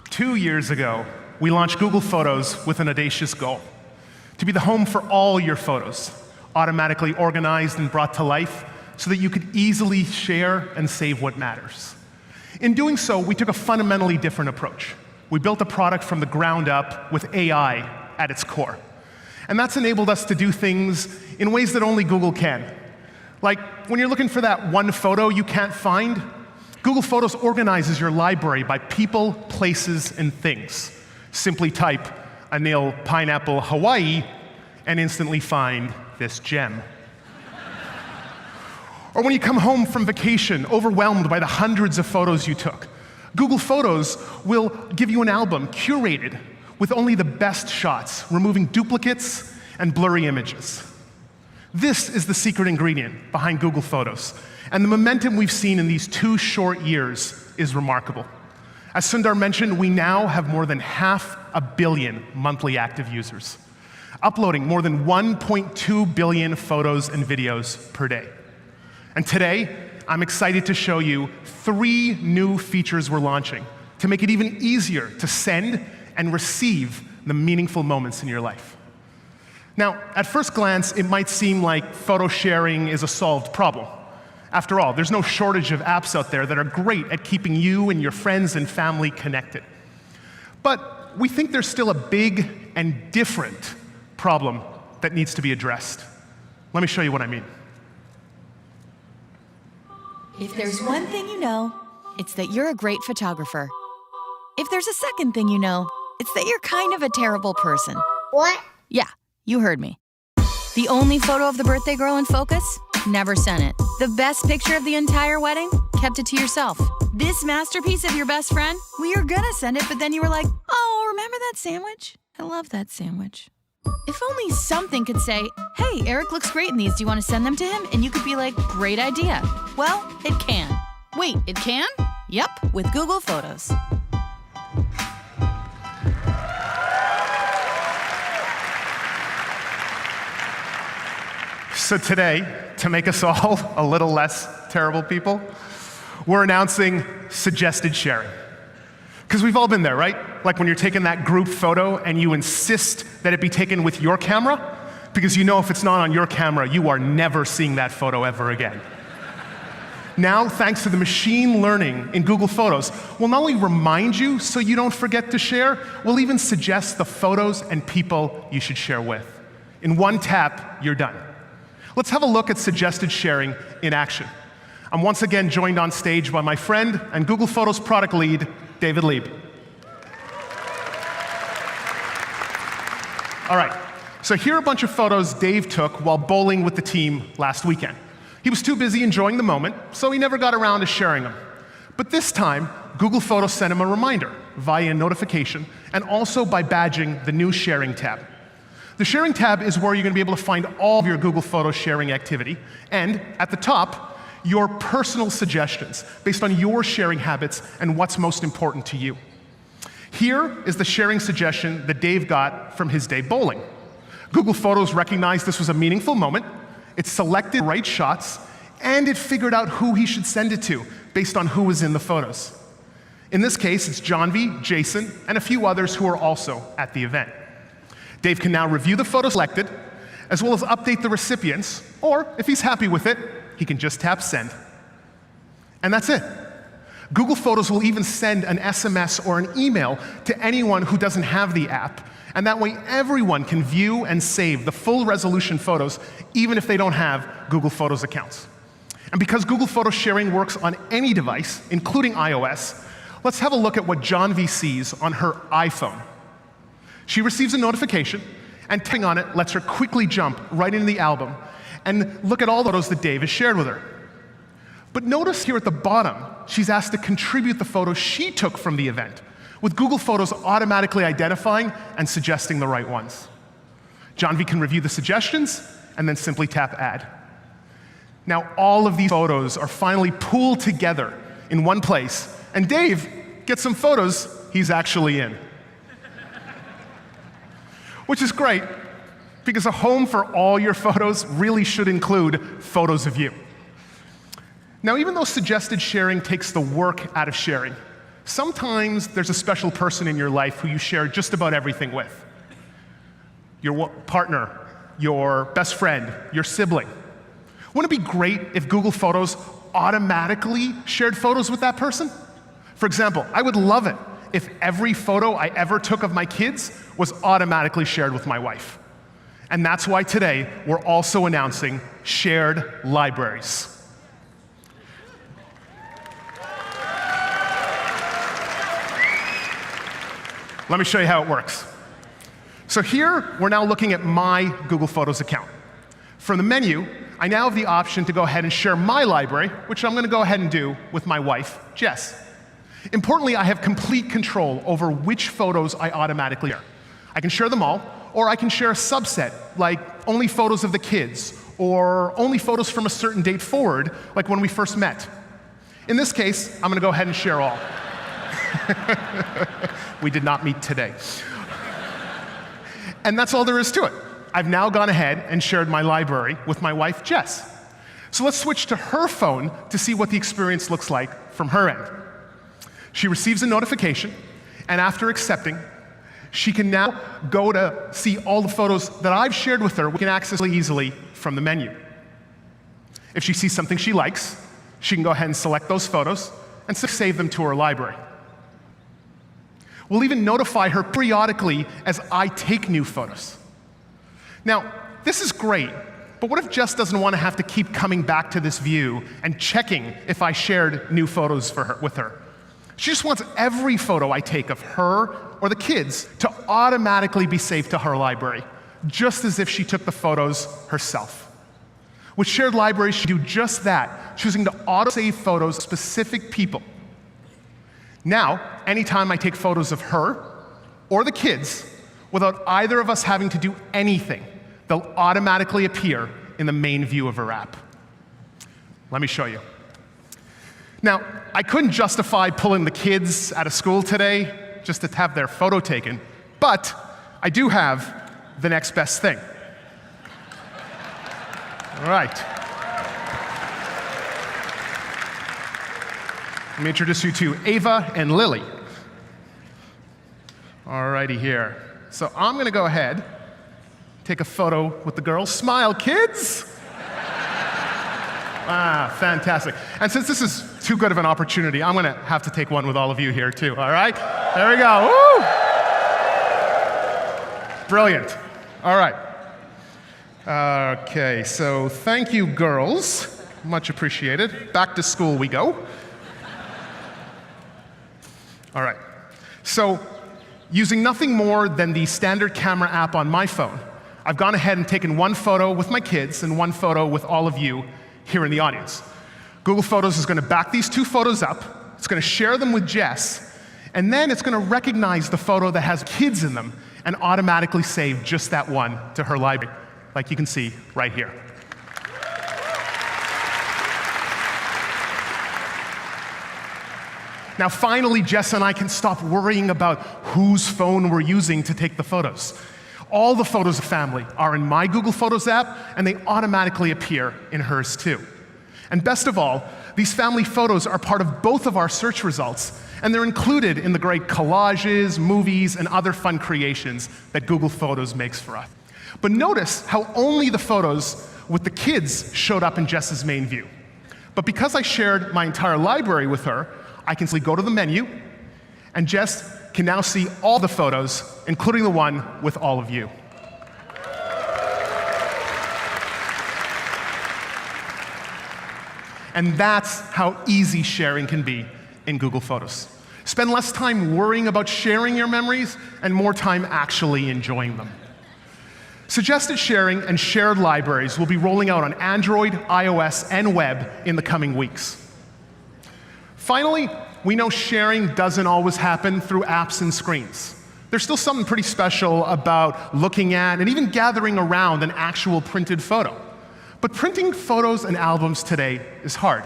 Two years ago, we launched Google Photos with an audacious goal: to be the home for all your photos, automatically organized and brought to life so that you could easily share and save what matters. In doing so, we took a fundamentally different approach. We built a product from the ground up with AI at its core. And that's enabled us to do things in ways that only Google can. Like, when you're looking for that one photo you can't find, Google Photos organizes your library by people, places, and things. Simply type a nail pineapple Hawaii and instantly find this gem. Or when you come home from vacation, overwhelmed by the hundreds of photos you took, Google Photos will give you an album curated with only the best shots, removing duplicates and blurry images. This is the secret ingredient behind Google Photos, and the momentum we've seen in these 2 short years is remarkable. As Sundar mentioned, we now have more than 500 million monthly active users, uploading more than 1.2 billion photos and videos per day. And today, I'm excited to show you 3 new features we're launching to make it even easier to send and receive the meaningful moments in your life. Now, at first glance, it might seem like photo sharing is a solved problem. After all, there's no shortage of apps out there that are great at keeping you and your friends and family connected. But we think there's still a big and different problem that needs to be addressed. Let me show you what I mean. If there's one thing you know, it's that you're a great photographer. If there's a second thing you know, it's that you're kind of a terrible person. What? Yeah, you heard me. The only photo of the birthday girl in focus? Never sent it. The best picture of the entire wedding? Kept it to yourself. This masterpiece of your best friend? Well, you're gonna send it, but then you were like, oh, remember that sandwich? I love that sandwich. If only something could say, hey, Eric looks great in these, do you want to send them to him? And you could be like, great idea. Well, it can. Wait, it can? Yep, with Google Photos. So today, to make us all a little less terrible people, we're announcing suggested sharing. Because we've all been there, right? Like when you're taking that group photo and you insist that it be taken with your camera, because you know if it's not on your camera, you are never seeing that photo ever again. Now, thanks to the machine learning in Google Photos, we'll not only remind you so you don't forget to share, we'll even suggest the photos and people you should share with. In one tap, you're done. Let's have a look at suggested sharing in action. I'm once again joined on stage by my friend and Google Photos product lead, David Lieb. All right, so here are a bunch of photos Dave took while bowling with the team last weekend. He was too busy enjoying the moment, so he never got around to sharing them. But this time, Google Photos sent him a reminder via a notification and also by badging the new Sharing tab. The Sharing tab is where you're going to be able to find all of your Google Photos sharing activity, and at the top, your personal suggestions based on your sharing habits and what's most important to you. Here is the sharing suggestion that Dave got from his day bowling. Google Photos recognized this was a meaningful moment, it selected the right shots, and it figured out who he should send it to based on who was in the photos. In this case, it's Johnvi, Jason, and a few others who are also at the event. Dave can now review the photo selected, as well as update the recipients, or if he's happy with it, he can just tap send. And that's it. Google Photos will even send an SMS or an email to anyone who doesn't have the app, and that way everyone can view and save the full resolution photos, even if they don't have Google Photos accounts. And because Google Photos sharing works on any device, including iOS, let's have a look at what Johnvi sees on her iPhone. She receives a notification, and tapping on it lets her quickly jump right into the album and look at all the photos that Dave has shared with her. But notice here at the bottom, she's asked to contribute the photos she took from the event, with Google Photos automatically identifying and suggesting the right ones. Johnvi can review the suggestions and then simply tap Add. Now all of these photos are finally pooled together in one place, and Dave gets some photos he's actually in. Which is great, Because a home for all your photos really should include photos of you. Now, even though suggested sharing takes the work out of sharing, sometimes there's a special person in your life who you share just about everything with. Your partner, your best friend, your sibling. Wouldn't it be great if Google Photos automatically shared photos with that person? For example, I would love it if every photo I ever took of my kids was automatically shared with my wife. And that's why today we're also announcing shared libraries. Let me show you how it works. So here, we're now looking at my Google Photos account. From the menu, I now have the option to go ahead and share my library, which I'm going to go ahead and do with my wife, Jess. Importantly, I have complete control over which photos I automatically share. I can share them all, or I can share a subset, like only photos of the kids, or only photos from a certain date forward, like when we first met. In this case, I'm going to go ahead and share all. We did not meet today. And that's all there is to it. I've now gone ahead and shared my library with my wife, Jess. So let's switch to her phone to see what the experience looks like from her end. She receives a notification, and after accepting, she can now go to see all the photos that I've shared with her. We can access really easily from the menu. If she sees something she likes, she can go ahead and select those photos and save them to her library. We'll even notify her periodically as I take new photos. Now, this is great, but what if Jess doesn't want to have to keep coming back to this view and checking if I shared new photos with her? She just wants every photo I take of her or the kids to automatically be saved to her library, just as if she took the photos herself. With shared libraries, she can do just that, choosing to auto-save photos of specific people. Now, anytime I take photos of her or the kids, without either of us having to do anything, they'll automatically appear in the main view of her app. Let me show you. Now, I couldn't justify pulling the kids out of school today just to have their photo taken, but I do have the next best thing. All right. Let me introduce you to Ava and Lily. All righty here. So I'm going to go ahead, take a photo with the girls. Smile, kids! Ah, fantastic. And since this is too good of an opportunity, I'm going to have to take one with all of you here, too, all right? There we go. Woo! Brilliant. All right. Okay, so thank you, girls. Much appreciated. Back to school we go. All right. So, using nothing more than the standard camera app on my phone, I've gone ahead and taken one photo with my kids and one photo with all of you here in the audience. Google Photos is going to back these two photos up, it's going to share them with Jess, and then it's going to recognize the photo that has kids in them and automatically save just that one to her library, like you can see right here. Now, finally, Jess and I can stop worrying about whose phone we're using to take the photos. All the photos of family are in my Google Photos app, and they automatically appear in hers too. And best of all, these family photos are part of both of our search results, and they're included in the great collages, movies, and other fun creations that Google Photos makes for us. But notice how only the photos with the kids showed up in Jess's main view. But because I shared my entire library with her, I can simply go to the menu, and Jess can now see all the photos, including the one with all of you. And that's how easy sharing can be in Google Photos. Spend less time worrying about sharing your memories and more time actually enjoying them. Suggested sharing and shared libraries will be rolling out on Android, iOS, and web in the coming weeks. Finally, we know sharing doesn't always happen through apps and screens. There's still something pretty special about looking at and even gathering around an actual printed photo. But printing photos and albums today is hard.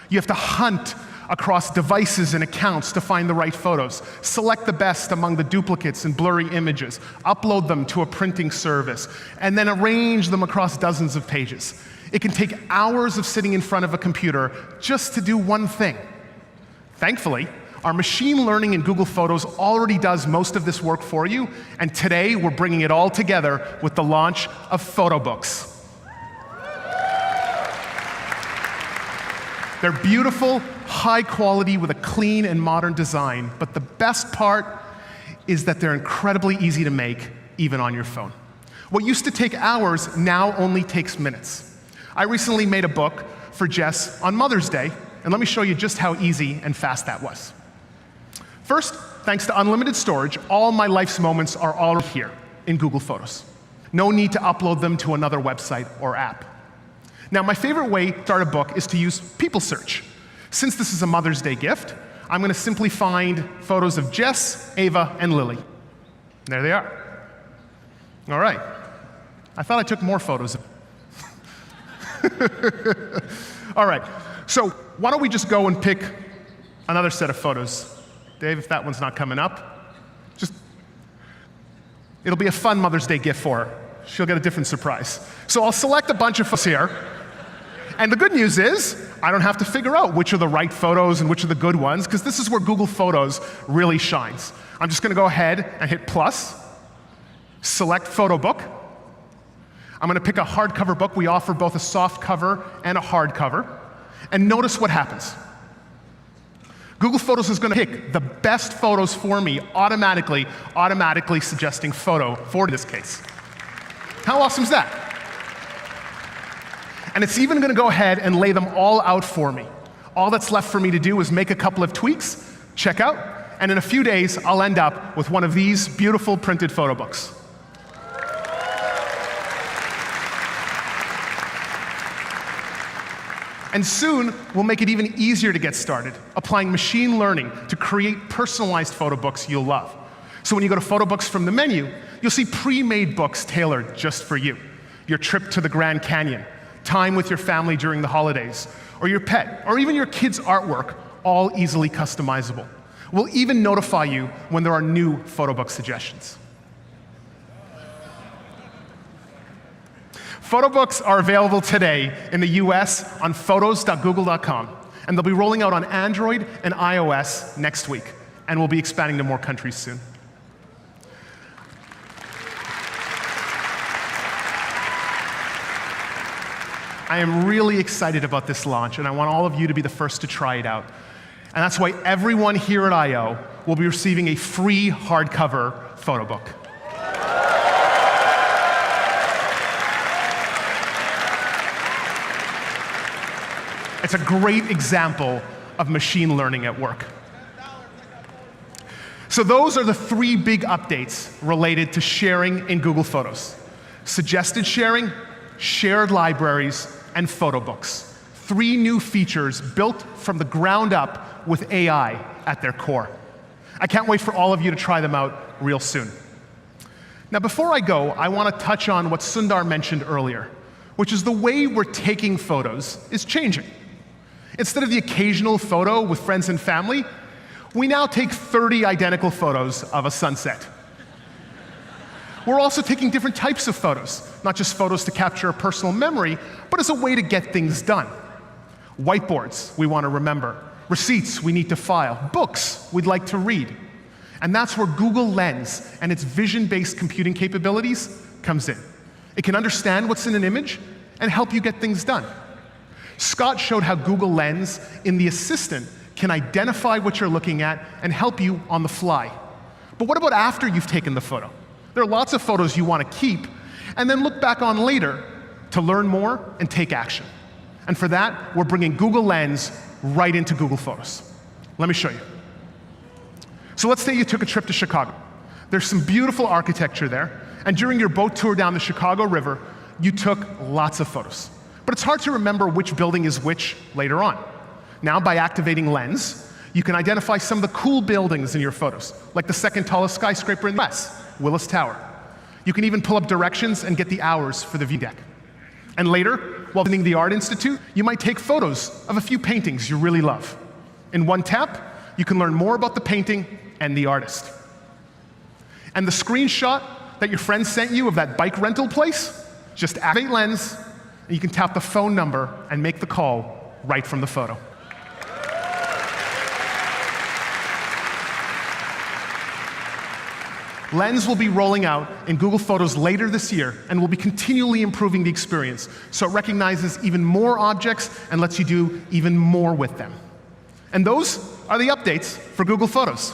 You have to hunt across devices and accounts to find the right photos, select the best among the duplicates and blurry images, upload them to a printing service, and then arrange them across dozens of pages. It can take hours of sitting in front of a computer just to do one thing. Thankfully, our machine learning in Google Photos already does most of this work for you, and today we're bringing it all together with the launch of PhotoBooks. They're beautiful, high quality with a clean and modern design, but the best part is that they're incredibly easy to make, even on your phone. What used to take hours now only takes minutes. I recently made a book for Jess on Mother's Day, and let me show you just how easy and fast that was. First, thanks to unlimited storage, all my life's moments are already here in Google Photos. No need to upload them to another website or app. Now, my favorite way to start a book is to use people search. Since this is a Mother's Day gift, I'm going to simply find photos of Jess, Ava, and Lily. There they are. All right. I thought I took more photos. All right. So why don't we just go and pick another set of photos? Dave, if that one's not coming up, it'll be a fun Mother's Day gift for her. She'll get a different surprise. So I'll select a bunch of photos here. And the good news is, I don't have to figure out which are the right photos and which are the good ones, because this is where Google Photos really shines. I'm just going to go ahead and hit plus, select Photo Book. I'm going to pick a hardcover book. We offer both a soft cover and a hardcover. And notice what happens. Google Photos is going to pick the best photos for me automatically suggesting photo for this case. How awesome is that? And it's even going to go ahead and lay them all out for me. All that's left for me to do is make a couple of tweaks, check out, and in a few days, I'll end up with one of these beautiful printed photo books. And soon, we'll make it even easier to get started, applying machine learning to create personalized photo books you'll love. So when you go to Photo Books from the menu, you'll see pre-made books tailored just for you. Your trip to the Grand Canyon, time with your family during the holidays, or your pet, or even your kid's artwork, all easily customizable. We'll even notify you when there are new photo book suggestions. Photo books are available today in the US on photos.google.com, and they'll be rolling out on Android and iOS next week, and we'll be expanding to more countries soon. I am really excited about this launch, and I want all of you to be the first to try it out. And that's why everyone here at I/O will be receiving a free hardcover photo book. It's a great example of machine learning at work. So those are the three big updates related to sharing in Google Photos: suggested sharing, shared libraries, and photo books. Three new features built from the ground up with AI at their core. I can't wait for all of you to try them out real soon. Now, before I go, I want to touch on what Sundar mentioned earlier, which is the way we're taking photos is changing. Instead of the occasional photo with friends and family, we now take 30 identical photos of a sunset. We're also taking different types of photos, not just photos to capture a personal memory, but as a way to get things done. Whiteboards we want to remember, receipts we need to file, books we'd like to read. And that's where Google Lens and its vision-based computing capabilities comes in. It can understand what's in an image and help you get things done. Scott showed how Google Lens in the Assistant can identify what you're looking at and help you on the fly. But what about after you've taken the photo? There are lots of photos you want to keep and then look back on later to learn more and take action. And for that, we're bringing Google Lens right into Google Photos. Let me show you. So let's say you took a trip to Chicago. There's some beautiful architecture there, and during your boat tour down the Chicago River, you took lots of photos. But it's hard to remember which building is which later on. Now, by activating Lens, you can identify some of the cool buildings in your photos, like the second tallest skyscraper in the US, Willis Tower. You can even pull up directions and get the hours for the view deck. And later, while visiting the Art Institute, you might take photos of a few paintings you really love. In one tap, you can learn more about the painting and the artist. And the screenshot that your friend sent you of that bike rental place, just activate Lens, and you can tap the phone number and make the call right from the photo. Lens will be rolling out in Google Photos later this year and will be continually improving the experience, so it recognizes even more objects and lets you do even more with them. And those are the updates for Google Photos.